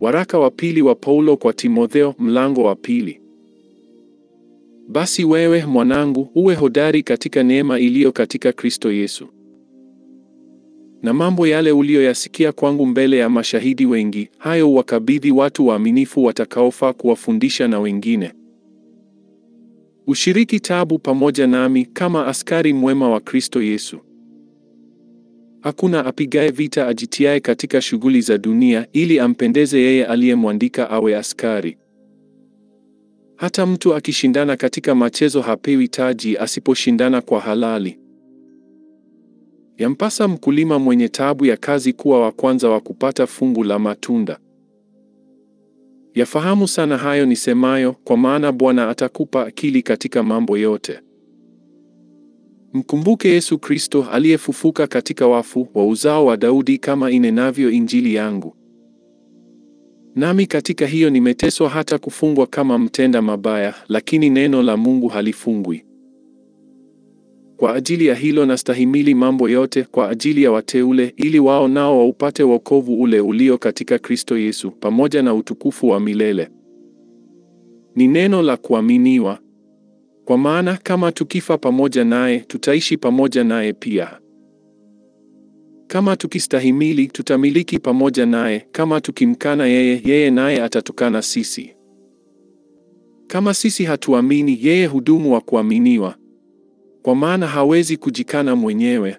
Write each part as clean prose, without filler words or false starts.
Waraka wa pili wa Paulo kwa Timotheo, mlango wa pili. Basi wewe mwanangu, uwe hodari katika neema iliyo katika Kristo Yesu. Na mambo yale uliyoyasikia kwangu mbele ya mashahidi wengi, hayo uwakabidhi watu waaminifu watakaofaa kuwafundisha na wengine. Ushiriki taabu pamoja nami kama askari mwema wa Kristo Yesu. Hakuna apigaye vita ajitiaye katika shughuli za dunia ili ampendeze yeye aliyemwandika awe askari. Hata mtu akishindana katika machezo hapewi taji asiposhindana kwa halali. Yampasa mkulima mwenye taabu ya kazi kuwa wa kwanza wa kupata fungu la matunda. Yafahamu sana hayo nisemayo, kwa maana Bwana atakupa akili katika mambo yote. Mkumbuke Yesu Kristo aliyefufuka katika wafu, wa uzao wa Daudi, kama inenavyo Injili yangu. Nami katika hiyo nimeteswa hata kufungwa kama mtenda mabaya, lakini neno la Mungu halifungwi. Kwa ajili ya hilo nastahimili mambo yote kwa ajili ya wateule, ili wao nao waupate wokovu ule ulio katika Kristo Yesu, pamoja na utukufu wa milele. Ni neno la kuaminiwa. Kwa maana kama tukifa pamoja naye, tutaishi pamoja naye pia. Kama tukistahimili, tutamiliki pamoja naye; kama tukimkana yeye, yeye naye atatukana sisi. Kama sisi hatuamini, yeye hudumu wa kuaminiwa, kwa maana hawezi kujikana mwenyewe.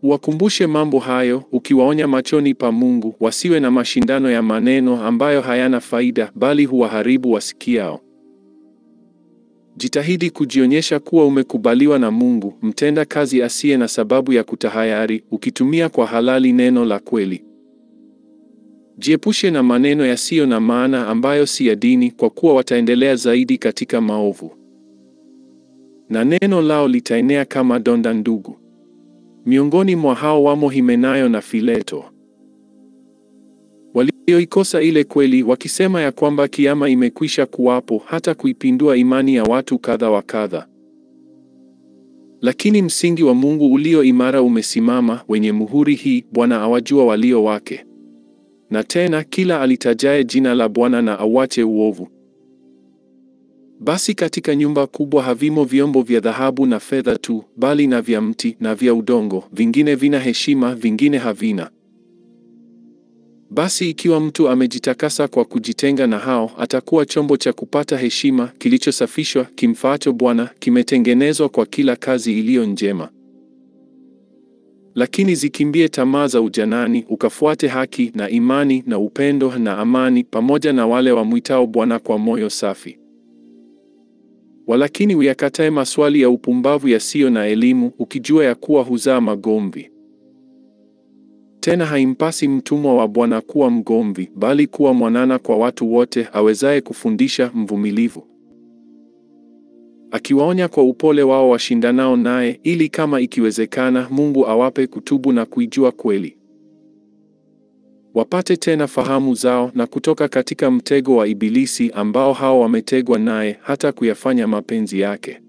Uwakumbushe mambo hayo, ukiwaonya machoni pa Mungu, wasiwe na mashindano ya maneno ambayo hayana faida, bali huwaharibu wasikiao. Jitahidi kujionyesha kuwa umekubaliwa na Mungu, mtenda kazi asiye na sababu ya kutahayari, ukitumia kwa halali neno la kweli. Jiepushe na maneno yasiyo na maana ambayo si ya dini, kwa kuwa wataendelea zaidi katika maovu, na neno lao litaenea kama donda ndugu. Miongoni mwa hao wamo Himenayo na Fileto, walioikosa ile kweli, wakisema ya kwamba kiama imekwisha kuwapo, hata kuipindua imani ya watu kadha wa kadha. Lakini msingi wa Mungu ulio imara umesimama, wenye muhuri hii: Bwana awajua walio wake. Na tena, kila alitajaye jina la Bwana na auache uovu. Basi katika nyumba kubwa havimo vyombo vya dhahabu na fedha tu, bali na vya mti na vya udongo, vingine vina heshima, vingine havina. Basi ikiwa mtu amejitakasa kwa kujitenga na hao, atakuwa chombo cha kupata heshima, kilichosafishwa, kimfaacho Bwana, kimetengenezwa kwa kila kazi iliyo njema. Lakini zikimbie tamaa za ujanani, ukafuate haki na imani na upendo na amani, pamoja na wale wamwitao Bwana kwa moyo safi. Walakini uyakatae maswali ya upumbavu yasiyo na elimu, ukijua ya kuwa huzaa magomvi. Tena haimpasi mtumwa wa Bwana kuwa mgomvi, bali kuwa mwanana kwa watu wote, awezaye kufundisha, mvumilivu, akiwaonya kwa upole wao washindanao naye, ili kama ikiwezekana Mungu awape kutubu na kuijua kweli, wapate tena fahamu zao, na kutoka katika mtego wa Ibilisi ambao hao wametegwa naye, hata kuyafanya mapenzi yake.